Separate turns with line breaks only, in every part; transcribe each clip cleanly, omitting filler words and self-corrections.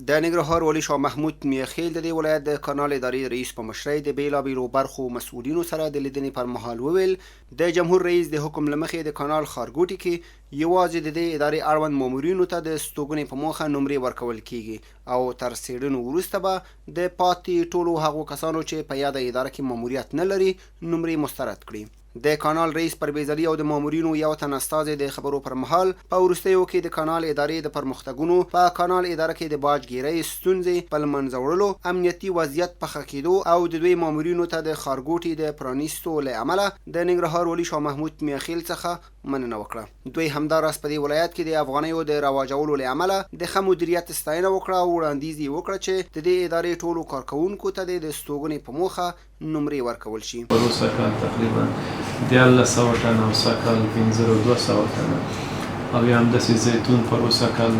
د ننګرهار والي شاه محمود میاخیل د دې ولایت د کانال ادارې رئیس په مشرۍ د بیلابیلو برخو مسؤلینو سره د لیدنې پر مهال وویل د جمهور رئیس د حکم له مخې د کانال ښارګوټي کې یوازې د دې ادارې اړوند مامورینو ته د ستوګنې په موخه نمرې ورکول کیږي او تر څېړنو وروسته به د پاتې ټولو هغو کسانو چې په یاده اداره کې ماموریت نه لري نمرې مسترد کړي. د کانال رئیس پرویز علي او د مامورینو یو تن استازی د خبرو پر مهال په وروستیو کې د کانال ادارې د پرمختګونو په کانال اداره کې د باجګیرۍ ستونزې په له منځه وړلو، امنیتي وضعیت په ښه کېدو او د دوی مامورینو ته د ښارګوټي د پرانیستو له امله د ننګرهار والي شاه محمود میاخیل څخه مننه وکړه. دوی همداراز په دې ولایت کې د افغانیو د رواجولو له امله د ښه مدیریت ستاینه وکړه او وړاندیز یې وکړه چې د دې ادارې ټولو کارکوونکو ته د ستوګنې په موخه نمرې ورکول شي.
پروسه کال تقریبا 1300 ټنه او سکل 5200 ټنه او یا همداسې زیتون پروسه کال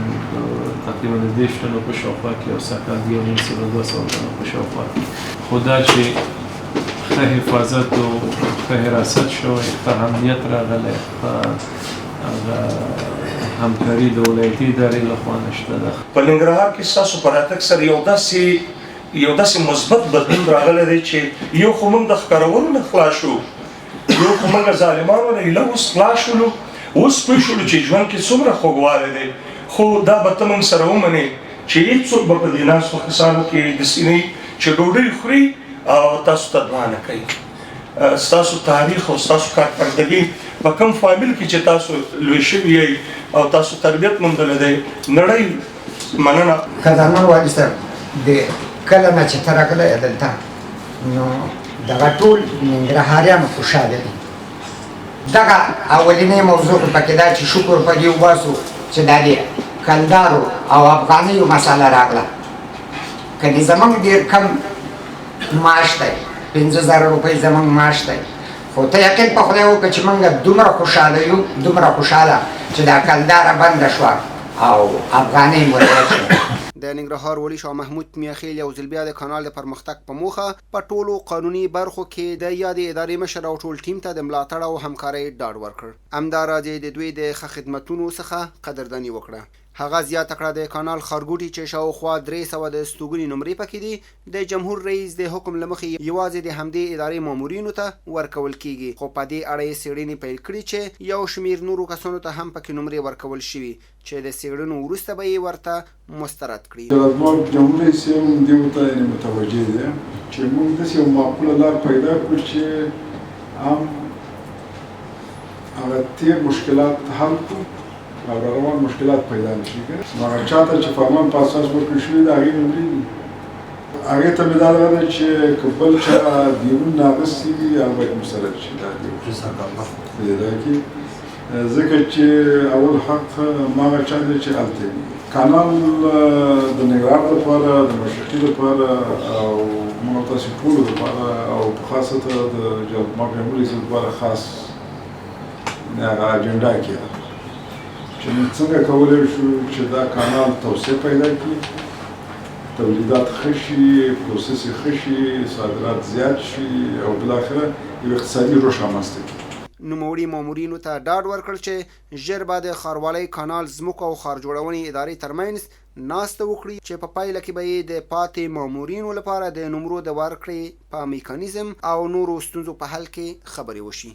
تقریبا 10 ټنو په شاوخوا کې او سکل 1200 ټنو په شاوخوا کې. خو دا چې ښه حفاظت او ښه حراست شوی، ښه امنیت راغلی، ښه همکاري د ولایتي ادارې لخوا نشته ده.
په ننګرهار کې ستاسو په راتګ سره یو داسې مثبت بدلون راغلی دی چې یو خو موږ د ښکارولو نه خلاص شو، یو خو موږ ظالمانو نه ایله اوس خلاص شولو، اوس پوه شولو چې ژوند کې څومره خوږوالی دی. خو دا به ته موږ سره ومنې چې هېڅوک به په دې ناستو کسانو کې د سینې چې ډوډۍ خوري او تاسو ته دعا نه کوي. ستاسو تاریخ او ستاسو کارکردګي په کوم فامیل کې چې تاسو لوی شوي یئ او تاسو تربیت موندلی دی، نړۍ مننه.
خزانه والي صاحب کله نه چې ته راغلی دلته نو دغه ټول ننګرهاریان خوشحاله دي. دغه اولنۍ موضوع پکې دا چې شکر په دې وباسو چې دا د کلدارو او افغانیو مسله راغله. که دې زموږ ډېر کم معاش دی، 50,000 روپۍ زموږ معاش دی، خو ته یقین په خدای وکړه چې موږ دومره خوشحاله یو، دومره خوشحاله چې دا کلداره بنده شوه او افغانۍ مو رایاد شوه.
د ننګرهار والي شاه محمود میاخیل یو ځل بیا د کانال د پرمختګ په موخه په ټولو قانوني برخو کې د یادې ادارې مشر او ټول ټیم ته د ملاتړ او همکارۍ ډاډ ورکړ. همداراز یې د دوی د ښه خدمتونو څخه قدرداني وکړه. هغه زیاته کړه د کانال ښارګوټي چې شاوخوا 300 د ستوګنې نمرې پکې دي د جمهور رئیس د حکم له مخې یوازې د همدې ادارې مامورینو ته ورکول کیږي. خو په دې اړه یې څېړنې پیل کړي چې یو شمېر نورو کسانو ته هم پکې نمرې ورکول شوي چې د څېړنو وروسته به یې ورته مسترد کړي.
جمهور رئیس هم دې ته متوجه دی چې موږ داسې یو معقوله لار پیدا کړو چې هم هغه تېر مشکلات حل کړو او روان مشکلات پیدا نشي کړي. نو هغه چاته چې فرمان په اساس ورکړل شوي د هغې نمرې دي، هغې ته مې دا لغه ده چې که بل چا دیون ناقص وي هغه باید مسترد شي. دا پیدا کړي ځکه چې اول حق هماغه چا دی چې هلته وي. کانال د ننګرهار لپاره، د مشرقي لپاره او موږ تاسې ټولو لپاره او په خاصته د جمهور رئیس لپاره خاص هغه اجنډا کې ده چې موږ څنګه کولی شو چې دا کانال توسعه پیدا کړي، تولیدات ښه شي، پروسس یې ښه شي، صادرات زیات شي او بالاخره یو اقتصادي رشد رامنځته کړي.
نوموړي مامورینو ته ډاډ ورکړ چې ژر به د ښاروالۍ، کانال، ځمکو او ښار جوړونې ادارې ترمنځ ناسته وکړي چې په پایله کې به یې د پاتې مامورینو لپاره د نمرو د ورکړې په میکانیزم او نورو ستونزو په حل کې خبرې وشي.